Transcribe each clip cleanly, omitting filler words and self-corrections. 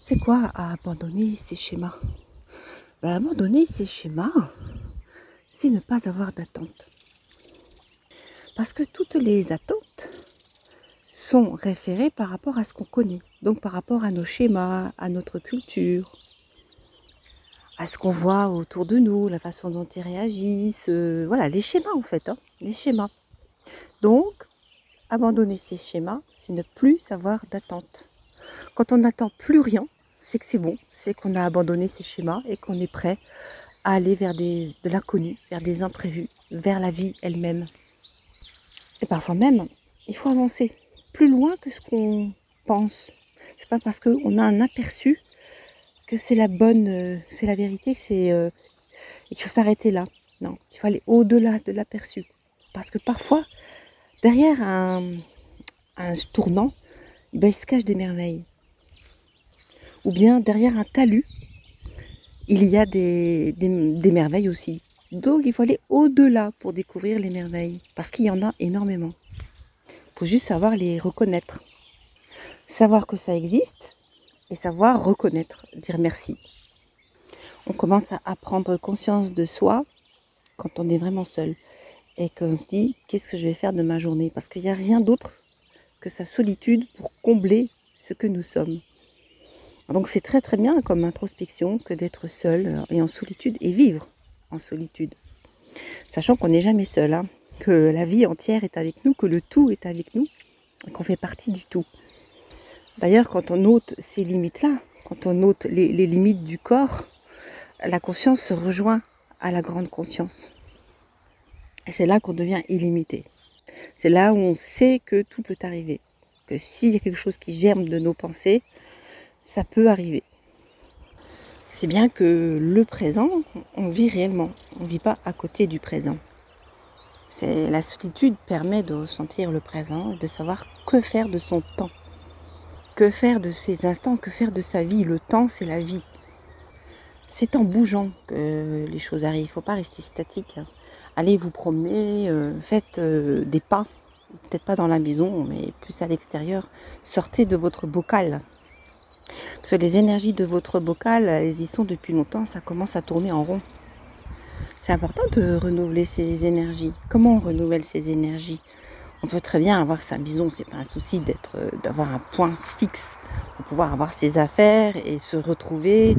C'est quoi à abandonner ces schémas? Abandonner ces schémas, c'est ne pas avoir d'attente. Parce que toutes les attentes sont référées par rapport à ce qu'on connaît. Donc par rapport à nos schémas, à notre culture, à ce qu'on voit autour de nous, la façon dont ils réagissent. Voilà, les schémas en fait, hein, les schémas. Donc, abandonner ces schémas, c'est ne plus avoir d'attente. Quand on n'attend plus rien, c'est que c'est bon, c'est qu'on a abandonné ces schémas et qu'on est prêt à aller vers de l'inconnu, vers des imprévus, vers la vie elle-même. Et parfois même, il faut avancer plus loin que ce qu'on pense. C'est pas parce qu'on a un aperçu que c'est la bonne, c'est la vérité, que il faut s'arrêter là. Non, il faut aller au-delà de l'aperçu. Parce que parfois, derrière un tournant, il se cache des merveilles. Ou bien derrière un talus, il y a des merveilles aussi. Donc il faut aller au-delà pour découvrir les merveilles. Parce qu'il y en a énormément. Il faut juste savoir les reconnaître. Savoir que ça existe et savoir reconnaître, dire merci. On commence à prendre conscience de soi quand on est vraiment seul. Et qu'on se dit, qu'est-ce que je vais faire de ma journée? Parce qu'il n'y a rien d'autre que sa solitude pour combler ce que nous sommes. Donc c'est très très bien comme introspection que d'être seul et en solitude et vivre en solitude. Sachant qu'on n'est jamais seul, hein, que la vie entière est avec nous, que le tout est avec nous, et qu'on fait partie du tout. D'ailleurs, quand on ôte ces limites-là, quand on ôte les limites du corps, la conscience se rejoint à la grande conscience. Et c'est là qu'on devient illimité. C'est là où on sait que tout peut arriver. Que s'il y a quelque chose qui germe de nos pensées, ça peut arriver. C'est bien que le présent, on vit réellement. On ne vit pas à côté du présent. La solitude permet de ressentir le présent et de savoir que faire de son temps. Que faire de ses instants, que faire de sa vie. Le temps, c'est la vie. C'est en bougeant que les choses arrivent. Il ne faut pas rester statique. Allez vous promener, faites des pas. Peut-être pas dans la maison, mais plus à l'extérieur. Sortez de votre bocal. Parce que les énergies de votre bocal, elles y sont depuis longtemps, ça commence à tourner en rond. C'est important de renouveler ces énergies. Comment on renouvelle ces énergies? On peut très bien avoir sa maison, c'est pas un souci d'avoir un point fixe pour pouvoir avoir ses affaires et se retrouver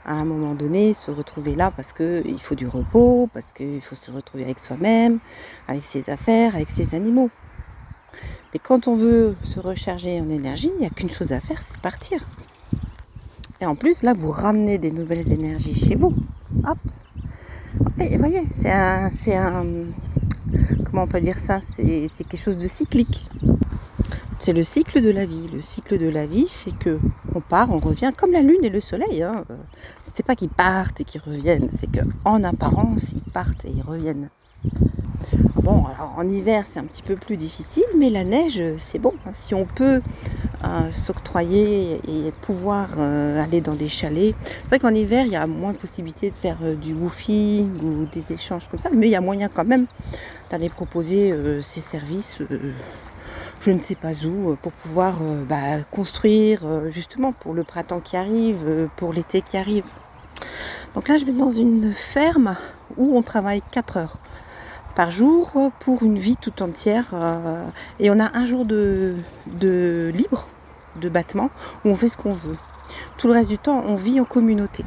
à un moment donné, se retrouver là parce qu'il faut du repos, parce qu'il faut se retrouver avec soi-même, avec ses affaires, avec ses animaux. Mais quand on veut se recharger en énergie, il n'y a qu'une chose à faire, c'est partir. Et en plus, là, vous ramenez des nouvelles énergies chez vous. Hop. Et vous voyez, comment on peut dire ça? C'est quelque chose de cyclique. C'est le cycle de la vie. Le cycle de la vie fait que on part, on revient, comme la lune et le soleil. Hein. C'est pas qu'ils partent et qu'ils reviennent, c'est qu'en apparence, ils partent et ils reviennent. Bon, alors en hiver, c'est un petit peu plus difficile, mais la neige, c'est bon. Si on peut s'octroyer et pouvoir aller dans des chalets. C'est vrai qu'en hiver, il y a moins de possibilités de faire du woofing ou des échanges comme ça, mais il y a moyen quand même d'aller proposer ces services, je ne sais pas où, pour pouvoir construire justement pour le printemps qui arrive, pour l'été qui arrive. Donc là, je vais dans une ferme où on travaille 4 heures par jour pour une vie tout entière et on a un jour de libre, de battement, où on fait ce qu'on veut. Tout le reste du temps, on vit en communauté.